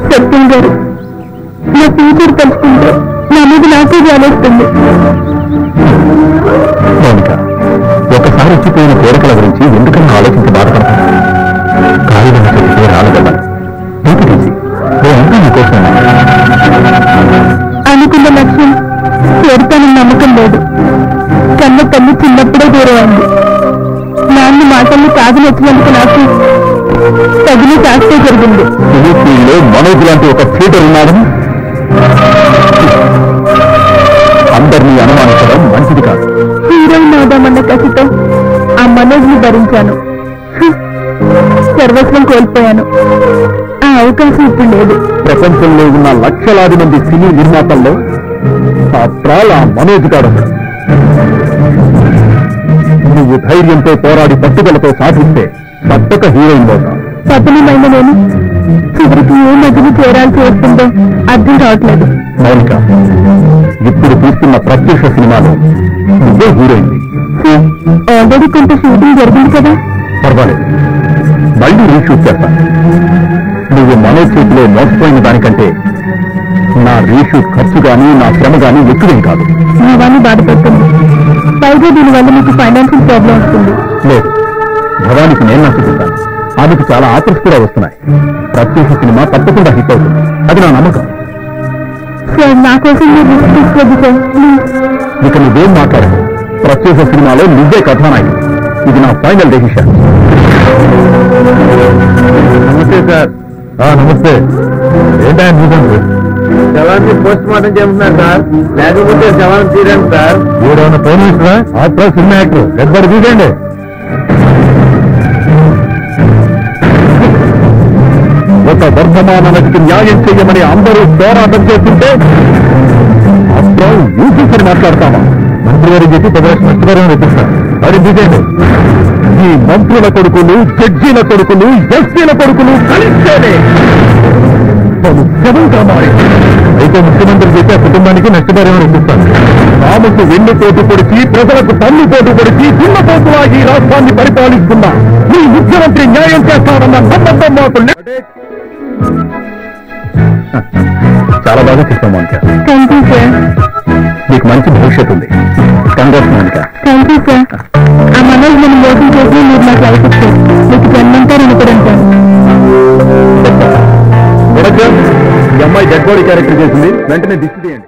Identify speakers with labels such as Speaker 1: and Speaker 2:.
Speaker 1: సత్యం గారు, నా ఫ్యూచర్ తెలుసుకుంటే నా మీద నాకే జాలేస్తుంది. ఒకసారి వచ్చిపోయిన కోరికల గురించి ఎందుకన్నా ఆలోచించి బాధపడతాను. కాగితం చెప్తే రాలగలను. నీకోసం అనుకున్న లక్ష్యం చేరుతానని నమ్మకం లేదు. కన్న తల్లి చిన్నప్పుడే దూరమైంది. నాన్న మాటల్ని కాదు నచ్చినందుకు నాకు తగిన శాస్త్రే జరిగింది. మనోజ్ లాంటి ఒక థియేటర్ ఉన్నాడని అందరినీ అనుమానించడం మంచిది కాదు. హీరోయిన్ అవుదామన్న కసితో ఆ మనోజ్ ని భరించాను. సర్వస్వం కోల్పోయాను. ఆ అవకాశం ఇప్పుడు లేదు. ప్రపంచంలో ఉన్న లక్షలాది మంది సినీ నిర్మాతల్లో ఆ మనోజ్ గారు. నువ్వు ధైర్యంతో పోరాడి పట్టుదలతో సాధిస్తే తప్పక హీరోయిన్ అవుతా. పతనమైన నేను చివరికి ఏ నదిని చేరాల్సి వస్తుందో అర్థం కావట్లేదు. మౌనిక, ఇప్పుడు తీస్తున్న ప్రత్యక్ష సినిమాలో నువ్వే హీరోయిన్. ఆల్రెడీ కొంత షూటింగ్ జరిగింది కదా. పర్వాలేదు, మళ్ళీ రీషూట్ చేస్తాను. నువ్వు మనోజ్ చేతిలో మోసపోయిన దానికంటే నా రీషూట్ ఖర్చు గానీ నా శ్రమ గానీ ఎక్కువేం కాదు. నీవాన్ని బాధపడుతుంది. పైగా దీనివల్ల నీకు ఫైనాన్షియల్ ప్రాబ్లం వస్తుంది. లేదు, భవానికి నేను నచ్చుకుంటాను. ఆమెకు చాలా ఆఫర్స్ కూడా వస్తున్నాయి. ప్రత్యేక సినిమా తప్పకుండా హిట్ అవుతుంది, అది నా నమ్మకం. సార్, నా కోసం మీరు రిస్క్ తీసుకోవద్దు సార్, ప్లీజ్. ఇక నువ్వేం మాట్లాడదు. ప్రత్యేక సినిమాలో నువ్వే కథానాయకుడు. ఇది నా ఫైనల్ డెసిషన్. నమస్తే సార్. నమస్తే. ఏంటంటే న్యూసెన్స్? శవాన్ని పోస్ట్ మార్టం చేస్తున్నారు సార్, లేకపోతే శవాన్ని తీరండి సార్. ఏమైనా ఫోన్ ఇస్తారా? ఆత్మ సినిమా యాక్టర్ ఎక్కడ తీయండి. ఒక వర్ధమానకి న్యాయం చెయ్యమని అందరూ పోరాటం చేస్తుంటే అప్పుడు యూసీసీ మాట్లాడతామా? మంత్రి గారికి చెప్పి ప్రదేశ్ నష్టపరం ఎత్తిస్తారు. మరి తీసేయండి. ఈ మంత్రుల కొడుకులు, జడ్జీల కొడుకులు, ఎస్పీల కొడుకులు కలిస్తేనే అయితే ముఖ్యమంత్రి చెప్పి ఆ కుటుంబానికి నష్టపరిహారం ఇప్పిస్తాను. రాముకు వెన్ను పోటు పొడిచి, ప్రజలకు తల్లి పోటు పొడిచి, చిన్న పోటులాగి రాష్ట్రాన్ని పరిపాలిస్తున్నా ఈ ముఖ్యమంత్రి న్యాయం చేస్తారన్న నమ్మకం మాకు. చాలా బాగా చేస్తాం మౌనిక. Thank you sir. మీకు మంచి భవిష్యత్తు ఉంది. Congrats Mounika. Thank you sir. ఆ మనోజ్ మనం మోసం చేసి మీరు నాకు లైఫ్ ఇచ్చారు. మీకు జన్మంతా రుణపడంటాను. ఈ అమ్మాయి డెడ్ బాడీ క్యారెక్టర్ చేసింది, వెంటనే దిష్టి తీయండి.